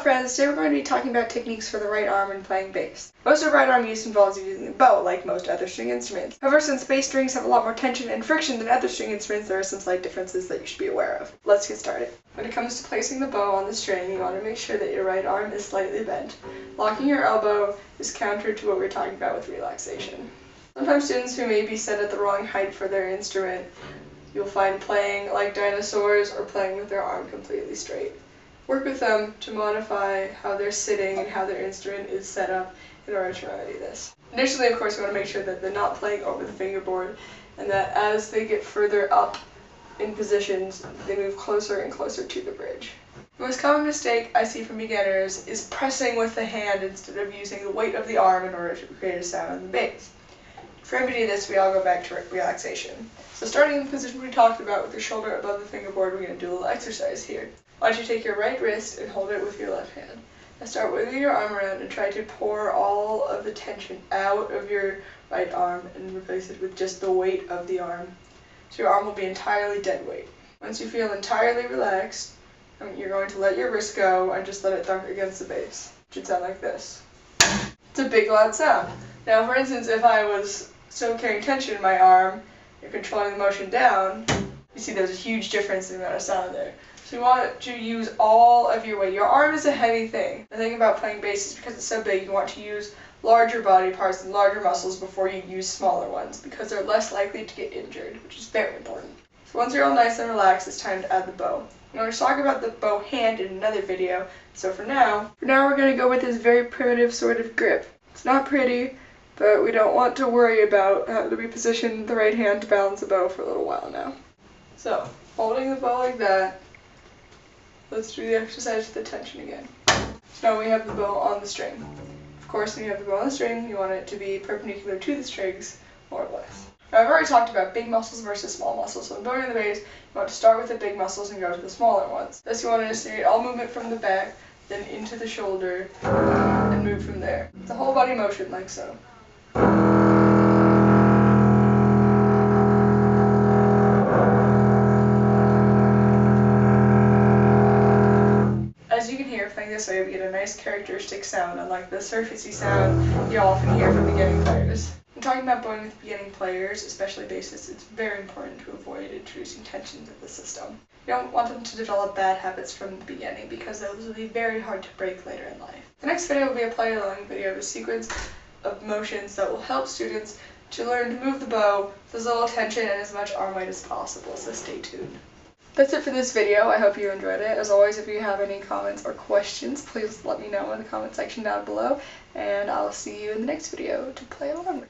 friends, today we're going to be talking about techniques for the right arm when playing bass. Most of right arm use involves using the bow, like most other string instruments. However, since bass strings have a lot more tension and friction than other string instruments, there are some slight differences that you should be aware of. Let's get started. When it comes to placing the bow on the string, you want to make sure that your right arm is slightly bent. Locking your elbow is counter to what we're talking about with relaxation. Sometimes students who may be set at the wrong height for their instrument, you'll find playing like dinosaurs or playing with their arm completely straight. Work with them to modify how they're sitting and how their instrument is set up in order to remedy this. Initially, of course, you want to make sure that they're not playing over the fingerboard and that as they get further up in positions, they move closer and closer to the bridge. The most common mistake I see from beginners is pressing with the hand instead of using the weight of the arm in order to create a sound on the bass. To remedy this, we all go back to relaxation. So starting in the position we talked about with your shoulder above the fingerboard, we're going to do a little exercise here. Why don't you take your right wrist and hold it with your left hand. Now start wiggling your arm around and try to pour all of the tension out of your right arm and replace it with just the weight of the arm. So your arm will be entirely dead weight. Once you feel entirely relaxed, you're going to let your wrist go and just let it thump against the bass. It should sound like this. It's a big loud sound. Now for instance, if I was still carrying tension in my arm and controlling the motion down, you see there's a huge difference in the amount of sound there. So you want to use all of your weight. Your arm is a heavy thing. The thing about playing bass is because it's so big, you want to use larger body parts and larger muscles before you use smaller ones because they're less likely to get injured, which is very important. So once you're all nice and relaxed, it's time to add the bow. I'm going to talk about the bow hand in another video, so for now we're going to go with this very primitive sort of grip. It's not pretty, but we don't want to worry about how to reposition the right hand to balance the bow for a little while now. So, holding the bow like that, let's do the exercise with the tension again. So now we have the bow on the string. Of course, when you have the bow on the string, you want it to be perpendicular to the strings, more or less. Now, I've already talked about big muscles versus small muscles. So when bowing the bass, you want to start with the big muscles and go to the smaller ones. Thus, you want to initiate all movement from the back, then into the shoulder, and move from there. It's a whole body motion, like so. As you can hear, playing this way, we get a nice characteristic sound, unlike the surfacey sound you often hear from beginning players. When talking about bowing with beginning players, especially bassists, it's very important to avoid introducing tension into the system. You don't want them to develop bad habits from the beginning because those will be very hard to break later in life. The next video will be a play-along video of a sequence of motions that will help students to learn to move the bow with as little tension and as much arm weight as possible, so stay tuned. That's it for this video. I hope you enjoyed it. As always, if you have any comments or questions, please let me know in the comment section down below, and I'll see you in the next video to play along with.